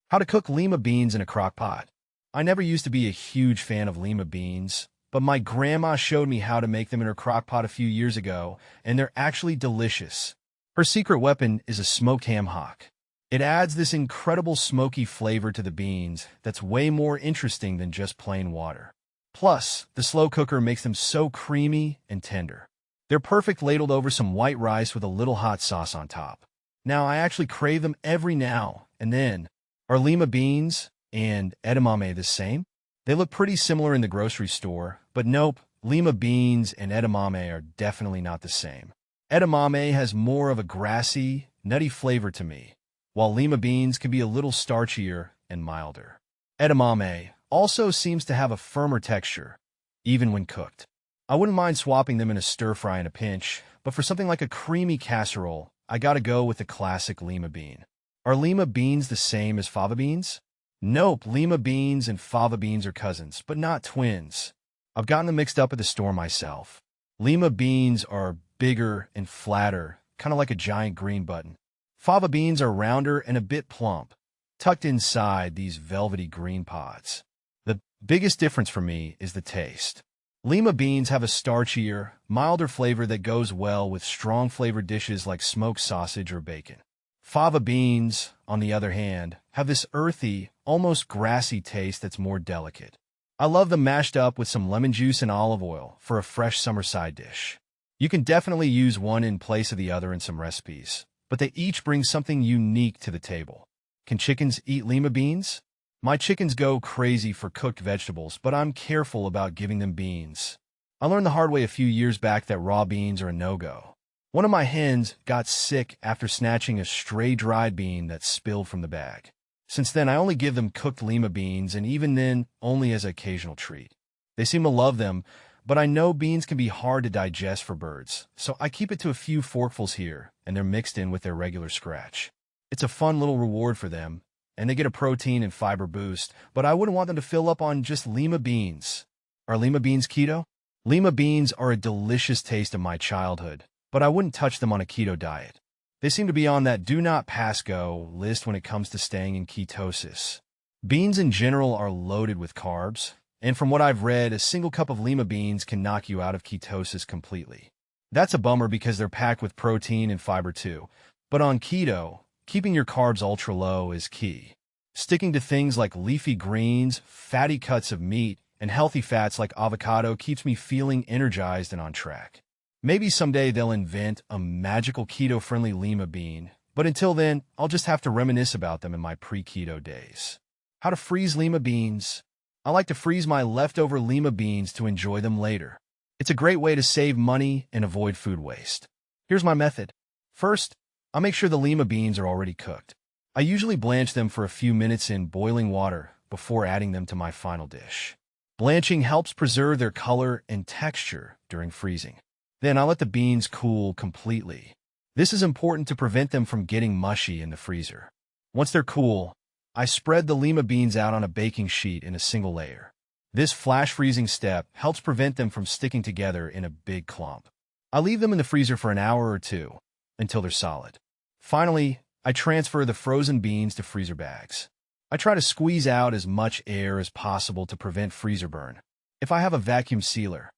How to cook lima beans in a crock pot. I never used to be a huge fan of lima beans, but my grandma showed me how to make them in her crock pot a few years ago, and they're actually delicious. Her secret weapon is a smoked ham hock. It adds this incredible smoky flavor to the beans that's way more interesting than just plain water. Plus, the slow cooker makes them so creamy and tender. They're perfect ladled over some white rice with a little hot sauce on top. Now, I actually crave them every now and then. Are lima beans and edamame the same? They look pretty similar in the grocery store, but nope, lima beans and edamame are definitely not the same. Edamame has more of a grassy, nutty flavor to me, while lima beans can be a little starchier and milder. Edamame also seems to have a firmer texture, even when cooked. I wouldn't mind swapping them in a stir-fry in a pinch, but for something like a creamy casserole, I gotta go with the classic lima bean. Are lima beans the same as fava beans? Nope, lima beans and fava beans are cousins, but not twins. I've gotten them mixed up at the store myself. Lima beans are bigger and flatter, kind of like a giant green button. Fava beans are rounder and a bit plump, tucked inside these velvety green pods. The biggest difference for me is the taste. Lima beans have a starchier, milder flavor that goes well with strong-flavored dishes like smoked sausage or bacon. Fava beans, on the other hand, have this earthy, almost grassy taste that's more delicate. I love them mashed up with some lemon juice and olive oil for a fresh summer side dish. You can definitely use one in place of the other in some recipes, but they each bring something unique to the table. Can chickens eat lima beans? My chickens go crazy for cooked vegetables, but I'm careful about giving them beans. I learned the hard way a few years back that raw beans are a no-go. One of my hens got sick after snatching a stray dried bean that spilled from the bag. Since then, I only give them cooked lima beans, and even then, only as an occasional treat. They seem to love them, but I know beans can be hard to digest for birds, so I keep it to a few forkfuls here, and they're mixed in with their regular scratch. It's a fun little reward for them, and they get a protein and fiber boost, but I wouldn't want them to fill up on just lima beans. Are lima beans keto? Lima beans are a delicious taste of my childhood, but I wouldn't touch them on a keto diet. They seem to be on that do not pass go list when it comes to staying in ketosis. Beans in general are loaded with carbs, and from what I've read, a single cup of lima beans can knock you out of ketosis completely. That's a bummer because they're packed with protein and fiber too, but on keto, keeping your carbs ultra low is key. Sticking to things like leafy greens, fatty cuts of meat, and healthy fats like avocado keeps me feeling energized and on track. Maybe someday they'll invent a magical keto-friendly lima bean, but until then, I'll just have to reminisce about them in my pre-keto days. How to freeze lima beans. I like to freeze my leftover lima beans to enjoy them later. It's a great way to save money and avoid food waste. Here's my method. First, I'll make sure the lima beans are already cooked. I usually blanch them for a few minutes in boiling water before adding them to my final dish. Blanching helps preserve their color and texture during freezing. Then I'll let the beans cool completely. This is important to prevent them from getting mushy in the freezer. Once they're cool, I spread the lima beans out on a baking sheet in a single layer. This flash freezing step helps prevent them from sticking together in a big clump. I leave them in the freezer for an hour or two until they're solid. Finally, I transfer the frozen beans to freezer bags. I try to squeeze out as much air as possible to prevent freezer burn. If I have a vacuum sealer,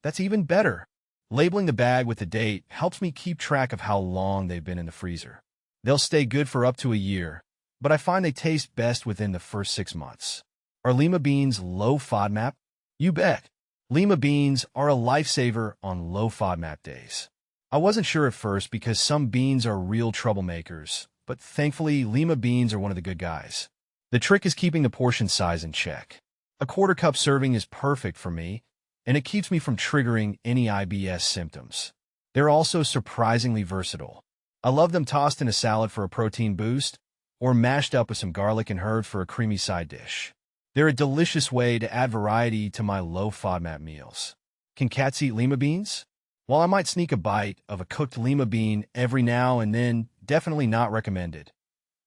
that's even better. Labeling the bag with the date helps me keep track of how long they've been in the freezer. They'll stay good for up to a year, but I find they taste best within the first 6 months. Are lima beans low FODMAP? You bet. Lima beans are a lifesaver on low FODMAP days. I wasn't sure at first because some beans are real troublemakers, but thankfully lima beans are one of the good guys. The trick is keeping the portion size in check. A quarter-cup serving is perfect for me, and it keeps me from triggering any IBS symptoms. They're also surprisingly versatile. I love them tossed in a salad for a protein boost, or mashed up with some garlic and herbs for a creamy side dish. They're a delicious way to add variety to my low FODMAP meals. Can cats eat lima beans? While I might sneak a bite of a cooked lima bean every now and then, definitely not recommended.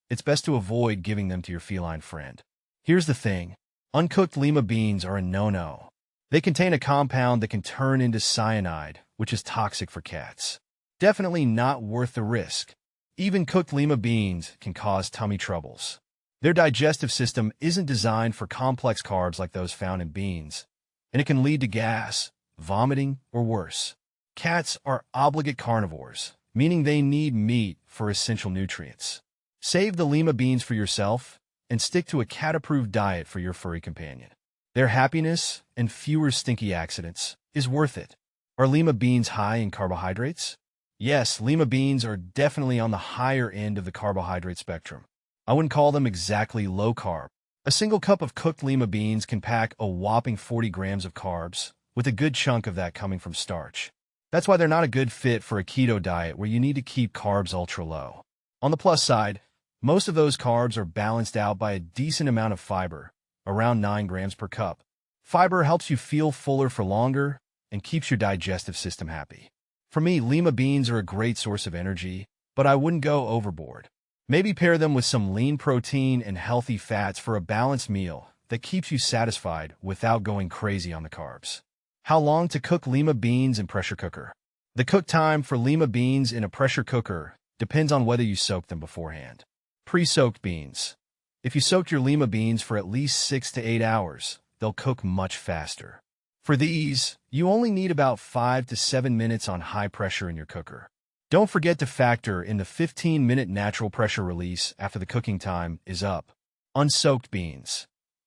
It's best to avoid giving them to your feline friend. Here's the thing. Uncooked lima beans are a no-no. They contain a compound that can turn into cyanide, which is toxic for cats. Definitely not worth the risk. Even cooked lima beans can cause tummy troubles. Their digestive system isn't designed for complex carbs like those found in beans, and it can lead to gas, vomiting, or worse. Cats are obligate carnivores, meaning they need meat for essential nutrients. Save the Lima beans for yourself and stick to a cat-approved diet for your furry companion. Their happiness and fewer stinky accidents is worth it. Are Lima beans high in carbohydrates? Yes, Lima beans are definitely on the higher end of the carbohydrate spectrum. I wouldn't call them exactly low carb. A single cup of cooked Lima beans can pack a whopping 40 grams of carbs, with a good chunk of that coming from starch. That's why they're not a good fit for a keto diet where you need to keep carbs ultra low. On the plus side, most of those carbs are balanced out by a decent amount of fiber, around 9 grams per cup. Fiber helps you feel fuller for longer and keeps your digestive system happy. For me, Lima beans are a great source of energy, but I wouldn't go overboard. Maybe pair them with some lean protein and healthy fats for a balanced meal that keeps you satisfied without going crazy on the carbs. How long to cook Lima beans in pressure cooker? The cook time for Lima beans in a pressure cooker depends on whether you soak them beforehand. Pre-soaked beans. If you soak your Lima beans for at least 6 to 8 hours, they'll cook much faster. For these, you only need about 5 to 7 minutes on high pressure in your cooker. Don't forget to factor in the 15-minute natural pressure release after the cooking time is up. Unsoaked beans.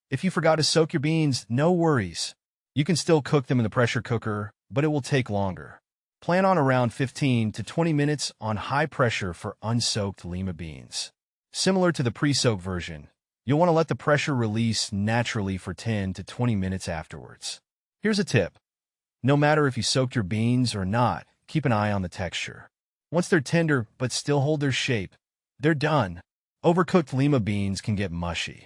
If you forgot to soak your beans, no worries. You can still cook them in the pressure cooker, but it will take longer. Plan on around 15 to 20 minutes on high pressure for unsoaked Lima beans. Similar to the pre-soaked version, you'll want to let the pressure release naturally for 10 to 20 minutes afterwards. Here's a tip. No matter if you soaked your beans or not, keep an eye on the texture. Once they're tender but still hold their shape, they're done. Overcooked Lima beans can get mushy.